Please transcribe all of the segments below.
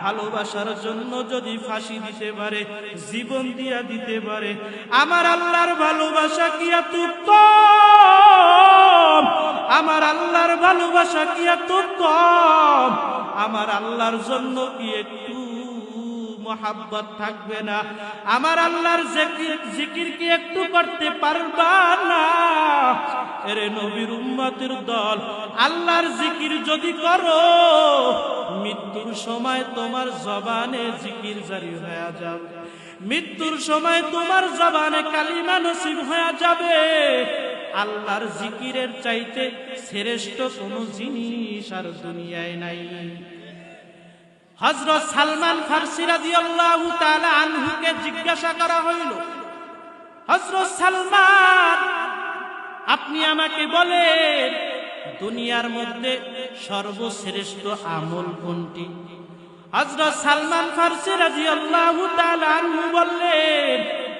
ভালোবাসার জন্য যদি ফাঁসি দিতে পারে, জীবন দিয়া দিতে পারে, আমার আল্লাহর ভালোবাসা কি এত কম? আমার আল্লাহর ভালোবাসা কি এত কম? আমার আল্লাহর জন্য কি একটু মোহাব্বত থাকবে না? আমার আল্লাহর জিকির কি একটু করতে পারবা না? এরে নবীর উম্মতের দল, আল্লাহর জিকির যদি করো, মৃত্যুর সময় তোমার জবানে জিকির জারি হয়ে যাবে, মৃত্যুর সময় তোমার জবানে কালিমা নসিব হয়ে যাবে। আল্লাহর জিকিরের চাইতে শ্রেষ্ঠ কোনো জিনিস আর দুনিয়ায় নাই। হযরত সালমান ফারসি রাদিয়াল্লাহু তাআলা আনহুকে জিজ্ঞাসা করা হইল, হযরত সালমান, আপনি আমাকে বলেন দুনিয়ার মধ্যে সর্বশ্রেষ্ঠ আমল কোনটি? হযরত সালমান ফারসি রাদিয়াল্লাহু তাআলা আনহু বললেন,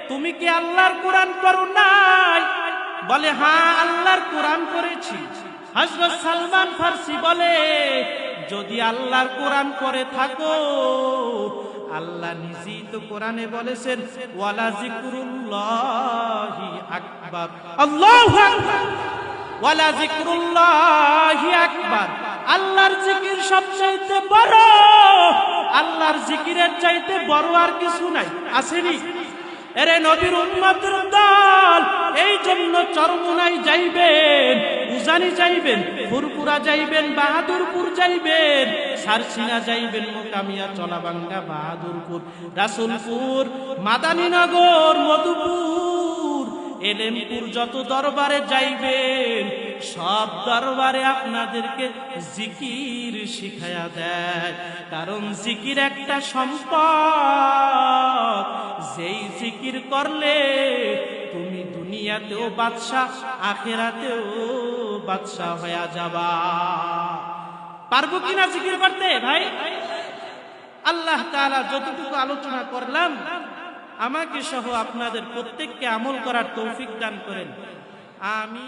তুমি কি আল্লাহর কোরআন পড়ো নাই? বলে, হ্যাঁ, আল্লাহর কোরআন পড়েছি। হযরত সালমান ফারসি বলে, যদি আল্লাহর কোরআন পড়ে থাকো, আল্লাহ নিজেই তো কোরআনে বলেছেন, ওয়ালা যিকরুল্লাহি আকবার, আল্লাহু আকবার, ওয়ালা যিকরুল্লাহি আকবার। আল্লাহর জিকির সবচাইতে বড়, আল্লাহর জিকিরের চাইতে বড় আর কিছু নাই, আসেনি? এরে নবীর উম্মতের দল, এই জন্য চরমোনাই যাইবেন, উজানি যাইবেন, ফুরপুরা যাইবেন, বাহাদুরপুর যাইবেন, সারসিনা যাইবেন, মোকামিয়া, চলাবাঙ্গা, বাহাদুরপুর, রাসূলপুর, মাদানীনগর, মধুপুর, এলেমপুর, যত দরবারে যাইবেন, সব দরবারে আপনাদেরকে জিকির শিখায়া দেয়। কারণ জিকির একটা সম্পদ, যেই জিকির করলে তুমি দুনিয়াতেও বাদশা, আখিরাতেও বাদশা হয়ে যাবা। পারবো কিনা জিকির করতে ভাই? আল্লাহ তাআলা যতটুকু আলোচনা করলাম, আমাকে সহ আপনাদের প্রত্যেককে আমল করার তৌফিক দান করেন, আমিন।